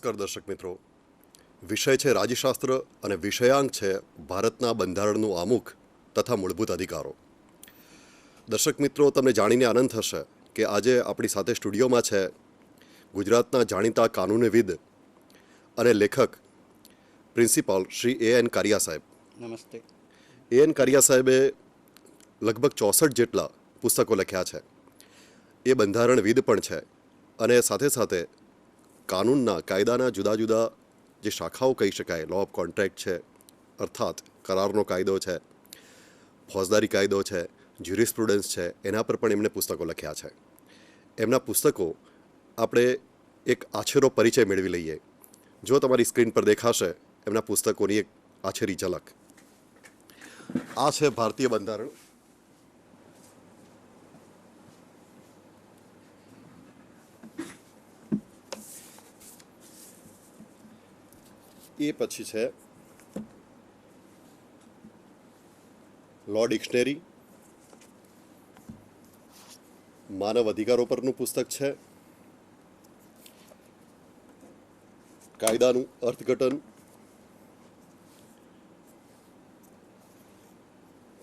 નમસ્કાર દર્શક મિત્રો. વિષય છે રાજ્યશાસ્ત્ર અને વિષયાંક છે ભારતના બંધારણનું આમુખ તથા મૂળભૂત અધિકારો. દર્શક મિત્રો, તમને જાણીને આનંદ થશે કે આજે આપણી સાથે સ્ટુડિયોમાં છે ગુજરાતના જાણીતા કાનૂનીવિદ અને લેખક પ્રિન્સિપાલ શ્રી A.N. કારિયા સાહેબ. નમસ્તે. A.N. કારિયા સાહેબે લગભગ 64 જેટલા પુસ્તકો લખ્યા છે. એ બંધારણવિદ પણ છે અને સાથે સાથે કાયદાના જુદા જુદા જે શાખાઓ કહી શકાય, લો ઓફ કોન્ટ્રાક્ટ છે, અર્થાત કરારનો કાયદો છે, ફોજદારી કાયદો છે, જ્યુરિસ્પ્રુડન્સ છે, એના પર પણ એમણે પુસ્તકો લખ્યા છે. એમના પુસ્તકો આપણે એક આછેરો પરિચય મેળવી લઈએ. જો તમારી સ્ક્રીન પર દેખાશે એમના પુસ્તકોની એક આછેરી ઝલક. આ છે ભારતીય બંધારણ. એ પછી છે લો ડિક્શનરી, માનવ અધિકારો પરનું પુસ્તક છે, કાયદાનું અર્થઘટન,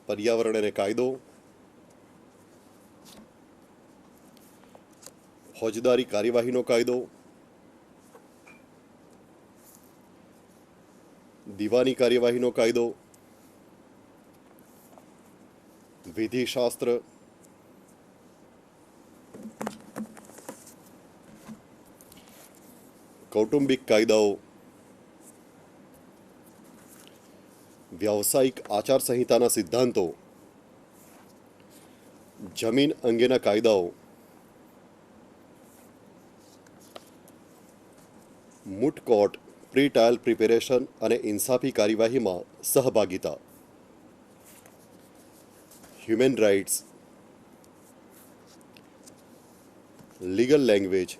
પર્યાવરણ અને કાયદો, ફોજદારી કાર્યવાહીનો કાયદો, દીવાની કાર્યવાહીનો કાયદો, વિધિશાસ્ત્ર, કૌટુંબિક કાયદાઓ, વ્યાવસાયિક આચાર સંહિતાના સિદ્ધાંતો, જમીન અંગેના કાયદાઓ, moot court, pre trial preparation અને ઇન્સાફી કાર્યવાહીમાં સહભાગિતા, હ્યુમન રાઇટ્સ, લીગલ લેંગ્વેજ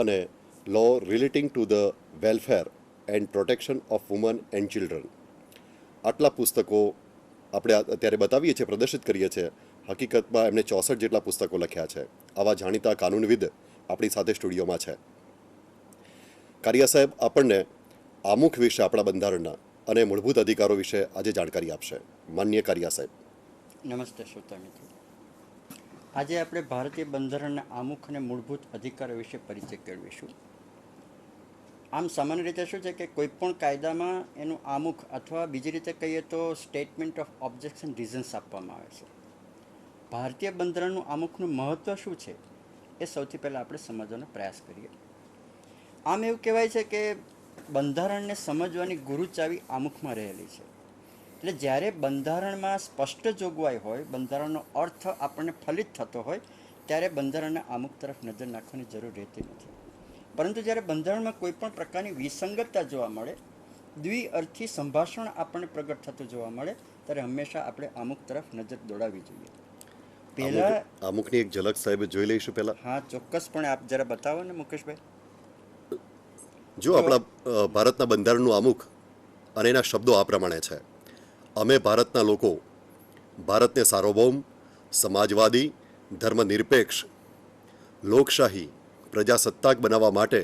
અને law relating to the welfare and protection of woman and children. આટલા પુસ્તકો આપણે અત્યારે બતાવીએ છીએ, પ્રદર્શિત કરીએ છીએ. હકીકતમાં એમણે 64 જેટલા પુસ્તકો લખ્યા છે. આવા જાણીતા કાનૂનવિદ આપણી સાથે સ્ટુડિયોમાં છે. કારિયા સાહેબ આપણને આમુખ વિશે, આપણા બંધારણના અને મૂળભૂત અધિકારો વિશે આજે જાણકારી આપશે. માનનીય કારિયા સાહેબ. નમસ્તે શ્રોતા મિત્રો. આજે આપણે ભારતીય બંધારણના આમુખ અને મૂળભૂત અધિકારો વિશે પરિચય કેળવીશું. આમ સામાન્ય રીતે શું છે કે કોઈ પણ કાયદામાં એનું આમુખ અથવા બીજી રીતે કહીએ તો સ્ટેટમેન્ટ ઓફ ઓબ્જેક્શન રીઝન્સ આપવામાં આવે છે. ભારતીય બંધારણનું આમુખનું મહત્ત્વ શું છે એ સૌથી પહેલાં આપણે સમજવાનો પ્રયાસ કરીએ. આમ એવું કહેવાય છે કે બંધારણને સમજવાની ગુરુ ચાવી આમુખમાં રહેલી છે. એટલે જ્યારે બંધારણમાં સ્પષ્ટ જોગવાઈ હોય, બંધારણનો અર્થ આપણને ફલિત થતો હોય, ત્યારે બંધારણના આમુખ તરફ નજર નાખવાની જરૂર રહેતી નથી. પરંતુ જ્યારે બંધારણમાં કોઈ પણ પ્રકારની વિસંગતતા જોવા મળે, દ્વિઅર્થી સંભાષણ આપણને પ્રગટ થતું જોવા મળે, ત્યારે હંમેશા આપણે આમુખ તરફ નજર દોડાવવી જોઈએ. પહેલાં આમુખની એક ઝલક સાહેબ જોઈ લઈશું પહેલા. હા, ચોક્કસપણે આપ જરા બતાવો ને મુકેશભાઈ. જો આપણા ભારતના બંધારણનું આમુખ અને એના શબ્દો આ પ્રમાણે છે: અમે ભારતના લોકો ભારતને સાર્વભૌમ, સમાજવાદી, ધર્મનિરપેક્ષ, લોકશાહી, પ્રજાસત્તાક બનાવવા માટે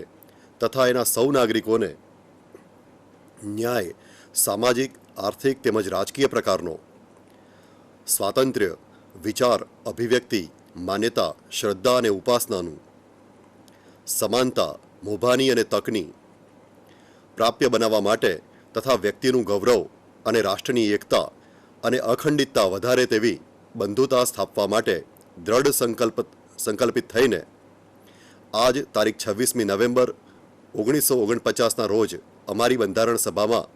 તથા એના સૌ નાગરિકોને ન્યાય, સામાજિક, આર્થિક તેમજ રાજકીય પ્રકારનો સ્વાતંત્ર્ય, વિચાર, અભિવ્યક્તિ, માન્યતા, શ્રદ્ધા અને ઉપાસનાનું, સમાનતા, મોભાની અને તકની પ્રાપ્ય બનાવવા માટે તથા વ્યક્તિનું ગૌરવ અને રાષ્ટ્રની એકતા અને અખંડિતતા વધારે તેવી બંધુતા સ્થાપવા માટે દ્રઢ સંકલ્પિત થઈને આજ તારીખ 26મી નવેમ્બર 1949ના રોજ અમારી બંધારણ સભામાં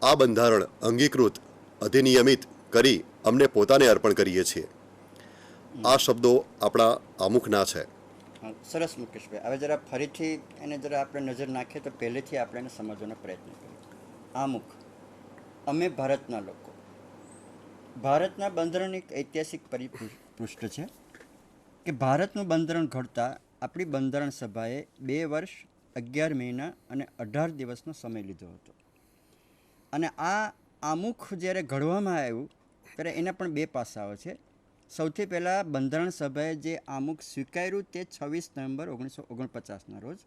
આ બંધારણ અંગીકૃત, અધિનિયમિત કરી અમને પોતાને અર્પણ કરીએ છીએ. આ શબ્દો આપણા આમુખના છે. સરસ મુકેશભાઈ. હવે જરા ફરીથી એને જરા આપણે નજર નાખીએ તો પહેલેથી આપણે એને સમજવાનો પ્રયત્ન કરીએ. આમુખ. અમે ભારતના લોકો. ભારતના બંધારણ એક ઐતિહાસિક પરિપૃષ્ઠ છે કે ભારતનું બંધારણ ઘડતા આપણી બંધારણ સભાએ 2 વર્ષ, 11 મહિના અને 18 દિવસનો સમય લીધો હતો. અને આ આમુખ જ્યારે ઘડવામાં આવ્યું ત્યારે એના પણ 2 પાસાઓ છે. સૌથી પહેલાં બંધારણ સભાએ જે આમુખ સ્વીકાર્યું તે 26 નવેમ્બર 1949ના રોજ,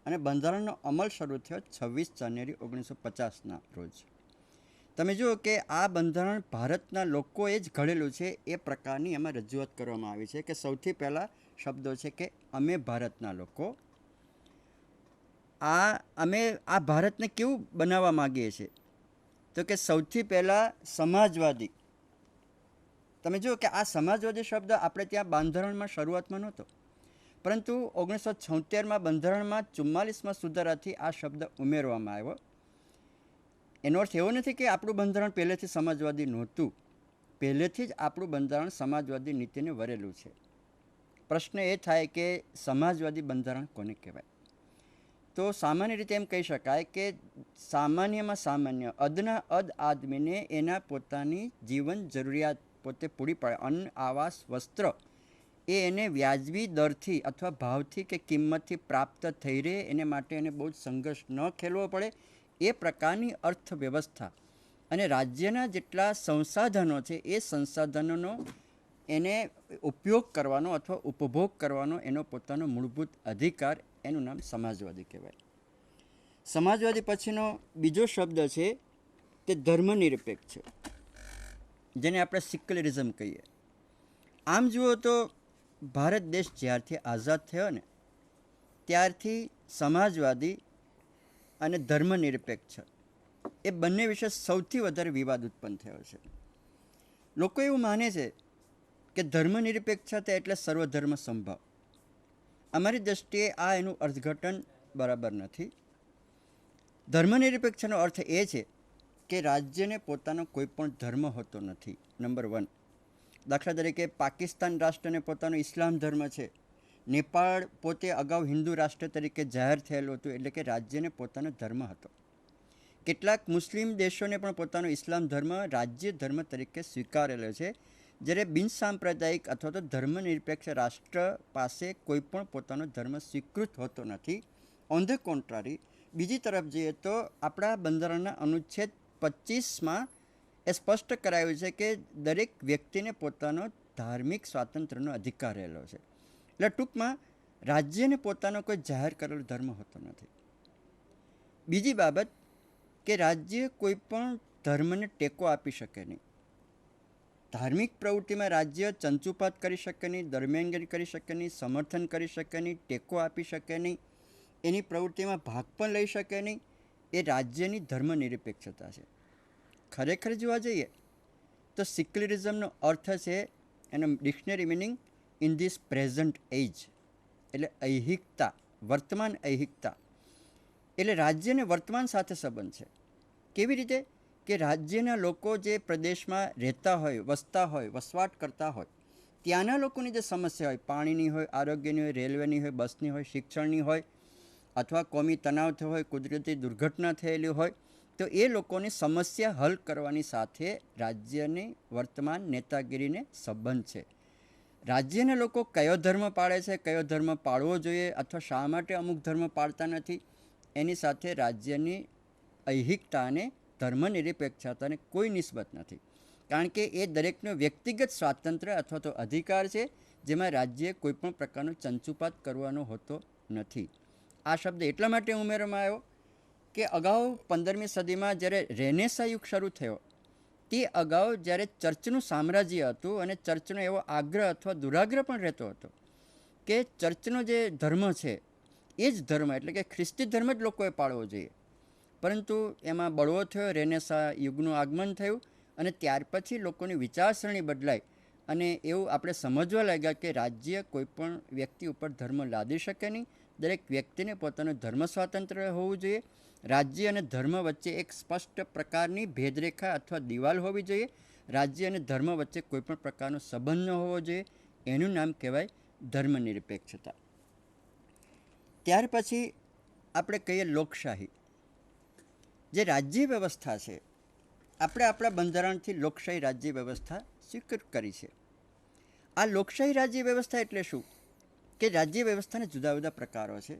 અને બંધારણનો અમલ શરૂ થયો 26 જાન્યુઆરી 1950ના રોજ. તમે જુઓ કે આ બંધારણ ભારતના લોકોએ જ ઘડેલું છે એ પ્રકારની એમાં રજૂઆત કરવામાં આવી છે કે સૌથી પહેલાં શબ્દો છે કે અમે ભારતના લોકો, અમે આ ભારતને કેવું બનાવવા માગીએ છીએ, તો કે સૌથી પહેલાં સમાજવાદી. તમે જુઓ કે આ સમાજવાદી શબ્દ આપણે ત્યાં બંધારણમાં શરૂઆતમાં નહોતો, પરંતુ 1976માં બંધારણમાં 44માં સુધારાથી આ શબ્દ ઉમેરવામાં આવ્યો. એનો અર્થ એવો નથી કે આપણું બંધારણ પહેલેથી સમાજવાદી નહોતું. પહેલેથી જ આપણું બંધારણ સમાજવાદી નીતિને વરેલું છે. પ્રશ્ન એ થાય કે સમાજવાદી બંધારણ કોને કહેવાય? તો સામાન્ય રીતે એમ કહી શકાય કે સામાન્યમાં સામાન્ય, અદના અદ આદમીને એના પોતાની જીવન જરૂરિયાત પોતે પૂરી પાડે, અન્ન, આવાસ, વસ્ત્ર, એને વ્યાજબી દરથી અથવા ભાવથી કે કિંમતથી પ્રાપ્ત થઈ રહે, એને માટે એને બહુ જ સંઘર્ષ ન ખેલવો પડે, એ પ્રકારની અર્થવ્યવસ્થા અને રાજ્યના જેટલા સંસાધનો છે એ સંસાધનોનો એને ઉપયોગ કરવાનો અથવા ઉપભોગ કરવાનો એનો પોતાનો મૂળભૂત અધિકાર, એનું નામ સમાજવાદી કહેવાય. સમાજવાદી પછીનો બીજો શબ્દ છે તે ધર્મનિરપેક્ષ છે, જેને આપણે સિક્યુલરિઝમ કહીએ. આમ જુઓ તો ભારત દેશ જ્યારથી આઝાદ થયો ને ત્યારથી સમાજવાદી અને ધર્મનિરપેક્ષ એ બંને વિશે સૌથી વધારે વિવાદ ઉત્પન્ન થયો છે. લોકો એવું માને છે કે ધર્મનિરપેક્ષતા એટલે સર્વધર્મ સંભાવ. અમારી દ્રષ્ટિએ આ એનું અર્થઘટન બરાબર નથી. ધર્મનિરપેક્ષનો અર્થ એ છે કે રાજ્યને પોતાનો કોઈ પણ ધર્મ હોતો નથી, નંબર 1. દાખલા તરીકે પાકિસ્તાન રાષ્ટ્રને પોતાનો ઇસ્લામ ધર્મ છે. નેપાળ પોતે અગાઉ હિન્દુ રાષ્ટ્ર તરીકે જાહેર થયેલું હતું, એટલે કે રાજ્યને પોતાનો ધર્મ હતો. કેટલાક મુસ્લિમ દેશોને પણ પોતાનો ઇસ્લામ ધર્મ રાજ્ય ધર્મ તરીકે સ્વીકારેલો છે, જ્યારે બિનસાંપ્રદાયિક અથવા તો ધર્મનિરપેક્ષ રાષ્ટ્ર પાસે કોઈ પણ પોતાનો ધર્મ સ્વીકૃત હોતો નથી. ઓન ધ કોન્ટ્રારી, બીજી તરફ જઈએ તો આપણા બંધારણના અનુચ્છેદ 25માં એ સ્પષ્ટ કરાયું છે કે દરેક વ્યક્તિને પોતાનો ધાર્મિક સ્વાતંત્ર્યનો અધિકાર રહેલો છે. એટલે ટૂંકમાં રાજ્યને પોતાનો કોઈ જાહેર કરેલો ધર્મ હોતો નથી. બીજી બાબત કે રાજ્ય કોઈ પણ ધર્મને ટેકો આપી શકે નહીં. ધાર્મિક પ્રવૃત્તિમાં રાજ્ય ચંચુપાત કરી શકે નહીં, દરમિયાનગીરી કરી શકે નહીં, સમર્થન કરી શકે નહીં, ટેકો આપી શકે નહીં, એની પ્રવૃત્તિમાં ભાગ પણ લઈ શકે નહીં. એ રાજ્યની ધર્મનિરપેક્ષતા છે. ખરેખર જોવા જઈએ તો સિક્યુલરિઝમનો અર્થ છે, એનો dictionary meaning, in this present age, એટલે ઐહિકતા, વર્તમાન ઐહિકતા. એટલે રાજ્યને વર્તમાન સાથે સંબંધ છે. કેવી રીતે? કે રાજ્યના લોકો જે પ્રદેશમાં રહેતા હોય, વસતા હોય, વસવાટ કરતા હોય, ત્યાંના લોકોની જે સમસ્યા હોય, પાણીની હોય, આરોગ્યની હોય, રેલવેની હોય, બસની હોય, શિક્ષણની હોય, અથવા કોમી તણાવ થયો હોય, કુદરતી દુર્ઘટના થયેલી હોય, તો એ લોકોની સમસ્યા હલ કરવાની સાથે રાજ્યની વર્તમાન નેતાગીરીને સંબંધ છે. રાજ્યના લોકો કયો ધર્મ પાળે છે, કયો ધર્મ પાળવો જોઈએ, અથવા શા માટે અમુક ધર્મ પાળતા નથી, એની સાથે રાજ્યની ઐહિકતા અને ધર્મનિરપેક્ષતાને કોઈ નિસ્બત નથી. કારણ કે એ દરેકનો વ્યક્તિગત સ્વાતંત્ર્ય અથવા તો અધિકાર છે, જેમાં રાજ્યએ કોઈપણ પ્રકારનો ચંચુપાત કરવાનો હોતો નથી. આ શબ્દ એટલા માટે ઉમેરવામાં આવ્યો કે અગાઉ 15મી સદીમાં જ્યારે રેનેસા યુગ શરૂ થયો, તે અગાઉ જ્યારે ચર્ચનું સામ્રાજ્ય હતું અને ચર્ચનો એવો આગ્રહ અથવા દુરાગ્રહ પણ રહેતો હતો કે ચર્ચનો જે ધર્મ છે એ જ ધર્મ, એટલે કે ખ્રિસ્તી ધર્મ જ લોકોએ પાળવો જોઈએ. પરંતુ એમાં બળવો થયો, રેનેસા યુગનું આગમન થયું, અને ત્યાર પછી લોકોની વિચારસરણી બદલાઈ અને એવું આપણે સમજવા લાગ્યા કે રાજ્ય કોઈપણ વ્યક્તિ ઉપર ધર્મ લાદી શકે નહીં. દરેક વ્યક્તિને પોતાનું ધર્મ સ્વાતંત્ર્ય હોવું જોઈએ. રાજ્ય અને ધર્મ વચ્ચે એક સ્પષ્ટ પ્રકારની ભેદરેખા અથવા દિવાલ હોવી જોઈએ. રાજ્ય અને ધર્મ વચ્ચે કોઈપણ પ્રકારનો સંબંધ ન હોવો જોઈએ. એનું નામ કહેવાય ધર્મનિરપેક્ષતા. ત્યાર પછી આપણે કહીએ લોકશાહી. જે રાજ્ય વ્યવસ્થા છે, આપણે આપણા બંધારણથી લોકશાહી રાજ્ય વ્યવસ્થા સ્વીકૃત કરી છે. આ લોકશાહી રાજ્ય વ્યવસ્થા એટલે શું? કે રાજ્ય વ્યવસ્થાના જુદા જુદા પ્રકારો છે.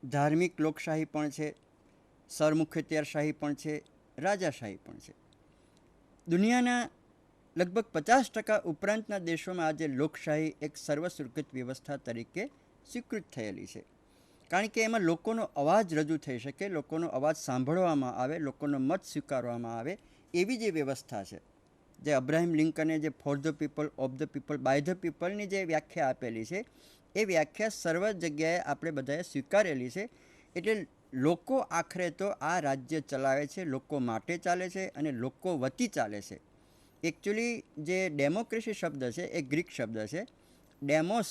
ધાર્મિક લોકશાહી પણ છે, સરમુખત્યારશાહી પણ છે, રાજાશાહી પણ છે. દુનિયાના લગભગ 50% ઉપરાંતના દેશોમાં આજે લોકશાહી એક સર્વસ્વીકૃત વ્યવસ્થા તરીકે સ્વીકૃત થયેલી છે. કારણ કે એમાં લોકોનો અવાજ રજૂ થઈ શકે, લોકોનો અવાજ સાંભળવામાં આવે, લોકોનો મત સ્વીકારવામાં આવે એવી જે વ્યવસ્થા છે, જે અબ્રાહિમ લિંકને જે for the people, of the people, by the પીપલની જે વ્યાખ્યા આપેલી છે એ વ્યાખ્યા સર્વ જગ્યાએ આપણે બધાએ સ્વીકારેલી છે. એટલે લોકો આખરે તો આ રાજ્ય ચલાવે છે, લોકો માટે ચાલે છે અને લોકો વતી ચાલે છે. એકચ્યુઅલી જે ડેમોક્રેસી શબ્દ છે એ ગ્રીક શબ્દ છે. ડેમોસ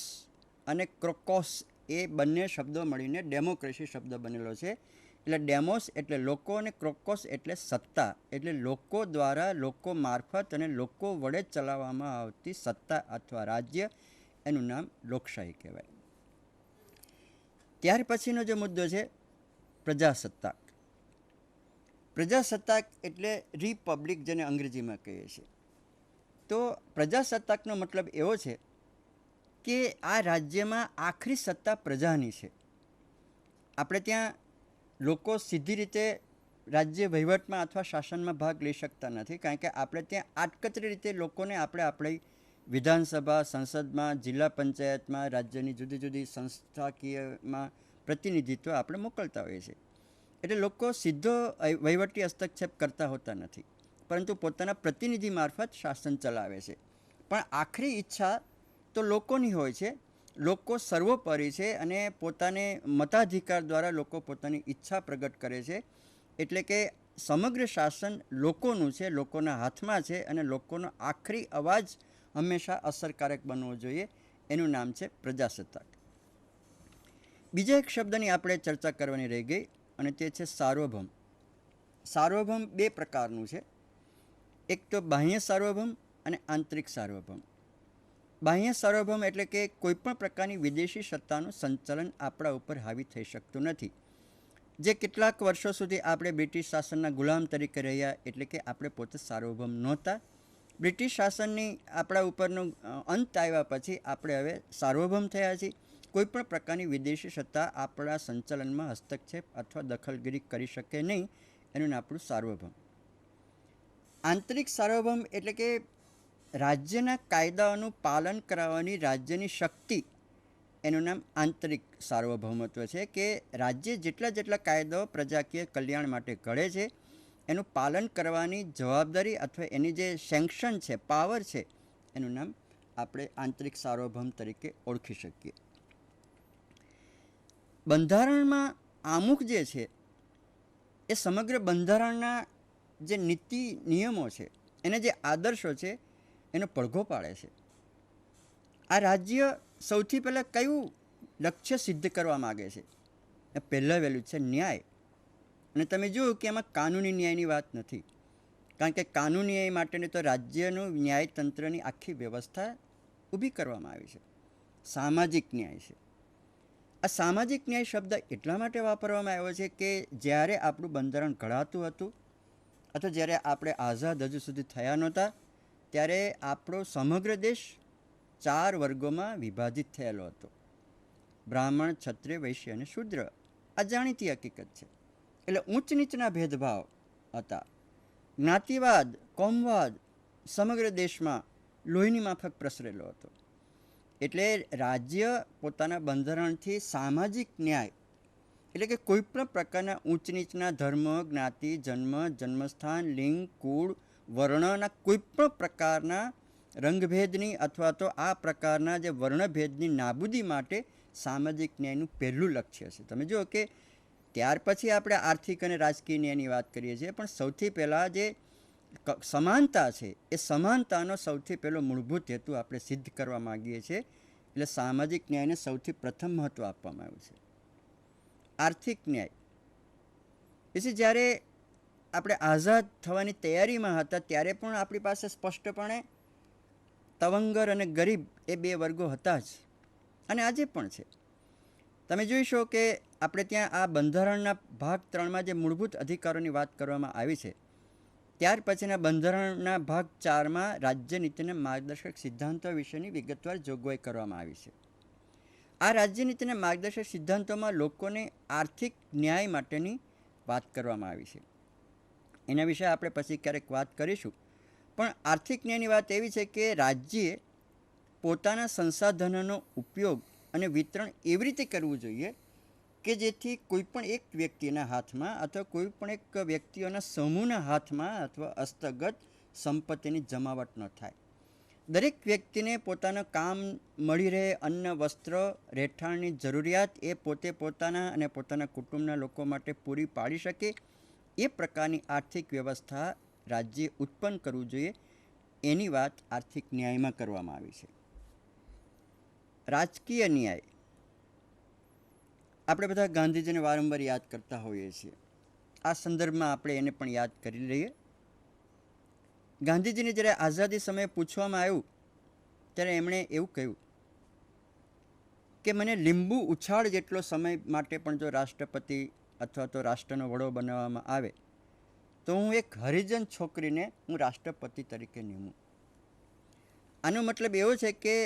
અને ક્રોકોસ એ બંને શબ્દો મળીને ડેમોક્રેસી શબ્દ બનેલો છે. એટલે ડેમોસ એટલે લોકો અને ક્રોકોસ એટલે સત્તા. એટલે લોકો દ્વારા, લોકો મારફત અને લોકો વડે ચલાવવામાં આવતી સત્તા અથવા રાજ્ય, એનું નામ લોકશાહી કહેવાય. ત્યાર પછીનો જે મુદ્દો છે પ્રજાસત્તાક. પ્રજાસત્તાક એટલે રિપબ્લિક, જેને અંગ્રેજીમાં કહીએ છીએ. તો પ્રજાસત્તાકનો મતલબ એવો છે કે આ રાજ્યમાં આખરી સત્તા પ્રજાની છે. આપણે ત્યાં લોકો સીધી રીતે રાજ્ય વહીવટમાં અથવા શાસનમાં ભાગ લઈ શકતા નથી, કારણ કે આપણે ત્યાં આડકતરી રીતે લોકોને આપણે આપણી વિધાનસભા, સંસદમાં, જિલ્લા પંચાયતમાં, રાજ્યની જુદી જુદી સંસ્થાકીયમાં પ્રતિનિધિત્વ આપણે મોકલતા હોઈએ છીએ. એટલે લોકો સીધો વહીવટી હસ્તક્ષેપ કરતા હોતા નથી, પરંતુ પોતાના પ્રતિનિધિ મારફત શાસન ચલાવે છે. પણ આખરી ઈચ્છા તો લોકોની હોય છે. લોકો સર્વોપરી છે અને પોતાને મતાધિકાર દ્વારા લોકો પોતાની ઈચ્છા પ્રગટ કરે છે. એટલે કે સમગ્ર શાસન લોકોનું છે, લોકોના હાથમાં છે અને લોકોનો આખરી અવાજ હંમેશા અસરકારક બનવો જોઈએ. એનું નામ છે પ્રજાસત્તાક. બીજા એક શબ્દની આપણે ચર્ચા કરવાની રહી ગઈ અને તે છે સાર્વભૌમ. સાર્વભૌમ બે પ્રકારનું છે. એક તો બાહ્ય સાર્વભૌમ અને આંતરિક સાર્વભૌમ. બાહ્ય સાર્વભૌમ એટલે કે કોઈપણ પ્રકારની વિદેશી સત્તાનું સંચાલન આપણા ઉપર હાવી થઈ શકતું નથી. જે કેટલાક વર્ષો સુધી આપણે બ્રિટિશ શાસનના ગુલામ તરીકે રહ્યા, એટલે કે આપણે પોતે સાર્વભૌમ નહોતા. બ્રિટિશ શાસનની આપણા ઉપરનો અંત આવ્યા પછી આપણે હવે સાર્વભૌમ થયા છીએ. કોઈપણ પ્રકારની વિદેશી સત્તા આપણા સંચાલનમાં હસ્તક્ષેપ અથવા દખલગીરી કરી શકે નહીં. એનું આપણું સાર્વભૌમ. આંતરિક સાર્વભૌમ એટલે કે રાજ્યના કાયદાઓનું પાલન કરાવવાની રાજ્યની શક્તિ, એનું નામ આંતરિક સાર્વભૌમત્વ છે. કે રાજ્ય જેટલા કાયદાઓ પ્રજાકીય કલ્યાણ માટે ઘડે છે એનું પાલન કરવાની જવાબદારી અથવા એની જે સેન્ક્શન છે, પાવર છે, એનું નામ આપણે આંતરિક સાર્વભૌમ તરીકે ઓળખી શકીએ. બંધારણમાં આમુખ જે છે એ સમગ્ર બંધારણના જે નીતિ નિયમો છે, એને જે આદર્શો છે, એનો પડઘો પાડે છે. આ રાજ્ય સૌથી પહેલાં કયું લક્ષ્ય સિદ્ધ કરવા માગે છે? એ પહેલાં વહેલું છે ન્યાય. અને તમે જોયું કે એમાં કાનૂની ન્યાયની વાત નથી, કારણ કે કાનૂની ન્યાય માટેની તો રાજ્યનું ન્યાયતંત્રની આખી વ્યવસ્થા ઊભી કરવામાં આવી છે. સામાજિક ન્યાય છે. આ સામાજિક ન્યાય શબ્દ એટલા માટે વાપરવામાં આવ્યો છે કે જ્યારે આપણું બંધારણ ઘડાતું હતું અથવા જ્યારે આપણે આઝાદ હજુ સુધી થયા નહોતા, ત્યારે આપણો સમગ્ર દેશ 4 વર્ગોમાં વિભાજિત થયેલો હતો: બ્રાહ્મણ, ક્ષત્રિય, વૈશ્ય અને શૂદ્ર. આ જાણીતી હકીકત છે. એટલે ઊંચ નીચના ભેદભાવ હતા. જ્ઞાતિવાદ, કોમવાદ સમગ્ર દેશમાં લોહીની માફક પ્રસરેલો હતો. એટલે રાજ્ય પોતાના બંધારણથી સામાજિક ન્યાય, એટલે કે કોઈપણ પ્રકારના ઊંચ નીચના ધર્મ, જ્ઞાતિ, જન્મ, જન્મસ્થાન, લિંગ, કુળ, વર્ણના કોઈપણ પ્રકારના રંગભેદની અથવા તો આ પ્રકારના જે વર્ણભેદની નાબૂદી માટે સામાજિક ન્યાયનું પહેલું લક્ષ્ય છે. તમે જુઓ કે ત્યાર પછી આપણે આર્થિક અને રાજકીય ન્યાયની વાત કરીએ છીએ, પણ સૌથી પહેલાં જે સમાનતા છે એ સમાનતાનો સૌથી પહેલો મૂળભૂત હેતુ આપણે સિદ્ધ કરવા માગીએ છીએ. એટલે સામાજિક ન્યાયને સૌથી પ્રથમ મહત્ત્વ આપવામાં આવ્યું છે. આર્થિક ન્યાય પછી જ્યારે આપણે આઝાદ થવાની તૈયારીમાં હતા ત્યારે પણ આપણી પાસે સ્પષ્ટપણે તવંગર અને ગરીબ એ બે વર્ગો હતા જ, અને આજે પણ છે. તમે જોઈશો કે આપણે ત્યાં આ બંધારણના ભાગ 3માં જે મૂળભૂત અધિકારોની વાત કરવામાં આવી છે, ત્યાર પછીના બંધારણના ભાગ 4માં રાજ્યનીતિના માર્ગદર્શક સિદ્ધાંતો વિશેની વિગતવાર જોગવાઈ કરવામાં આવી છે. આ રાજ્યનીતિના માર્ગદર્શક સિદ્ધાંતોમાં લોકોને આર્થિક ન્યાય માટેની વાત કરવામાં આવી છે. એના વિશે આપણે પછી ક્યારેક વાત કરીશું. પણ આર્થિક ન્યાયની વાત એવી છે કે રાજ્યે પોતાના સંસાધનોનો ઉપયોગ અને વિતરણ એવી રીતે કરવું જોઈએ કે જેથી કોઈપણ એક વ્યક્તિના હાથમાં અથવા કોઈપણ એક વ્યક્તિઓના સમૂહના હાથમાં અથવા હસ્તગત સંપત્તિની જમાવટ ન થાય. દરેક વ્યક્તિને પોતાનું કામ મળી રહે, અન્ન, વસ્ત્ર, રહેઠાણની જરૂરિયાત એ પોતે પોતાના અને પોતાના કુટુંબના લોકો માટે પૂરી પાડી શકે એ પ્રકારની આર્થિક વ્યવસ્થા રાજ્યે ઉત્પન્ન કરવું જોઈએ. એની વાત આર્થિક ન્યાયમાં કરવામાં આવી છે. રાજકીય ન્યાય આપણે બધા ગાંધીજીને વારંવાર યાદ કરતા હોઈએ છીએ. આ સંદર્ભમાં આપણે એને પણ યાદ કરી લઈએ. ગાંધીજીને જ્યારે આઝાદી સમયે પૂછવામાં આવ્યું ત્યારે એમણે એવું કહ્યું કે મને લીંબુ ઉછાળ જેટલો સમય માટે પણ જો રાષ્ટ્રપતિ અથવા તો રાષ્ટ્રનો વડો બનાવવામાં આવે તો હું એક હરિજન છોકરીને હું રાષ્ટ્રપતિ તરીકે નિમું. આનો મતલબ એવો છે કે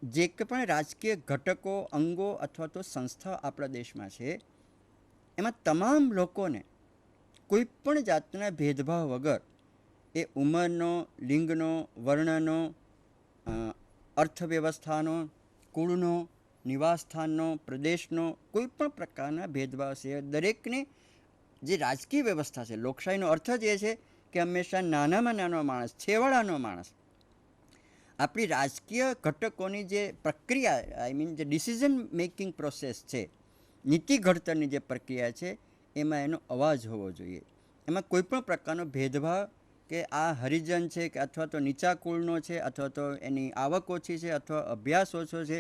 જે પણ રાજકીય ઘટકો, અંગો અથવા તો સંસ્થા આપણા દેશમાં છે એમાં તમામ લોકોને કોઈ પણ જાતના ભેદભાવ વગર એ ઉંમરનો, લિંગનો, વર્ણનો, અર્થવ્યવસ્થાનો, કુળનો, નિવાસસ્થાનનો, પ્રદેશનો કોઈ પણ પ્રકારના ભેદભાવ છે દરેકને જે રાજકીય વ્યવસ્થા છે, લોકશાહીનો અર્થ જ એ છે કે હંમેશા નાનામાં નાનો માણસ, છેવાડાનો માણસ આપણી રાજકીય ઘટકોની જે પ્રક્રિયા, આઈ મીન જે ડિસિઝન મેકિંગ પ્રોસેસ છે, નીતિ ઘડતરની જે પ્રક્રિયા છે એમાં એનો અવાજ હોવો જોઈએ. એમાં કોઈ પણ પ્રકારનો ભેદભાવ કે આ હરિજન છે કે અથવા તો નીચા કુળનો છે અથવા તો એની આવક ઓછી છે અથવા અભ્યાસ ઓછો છે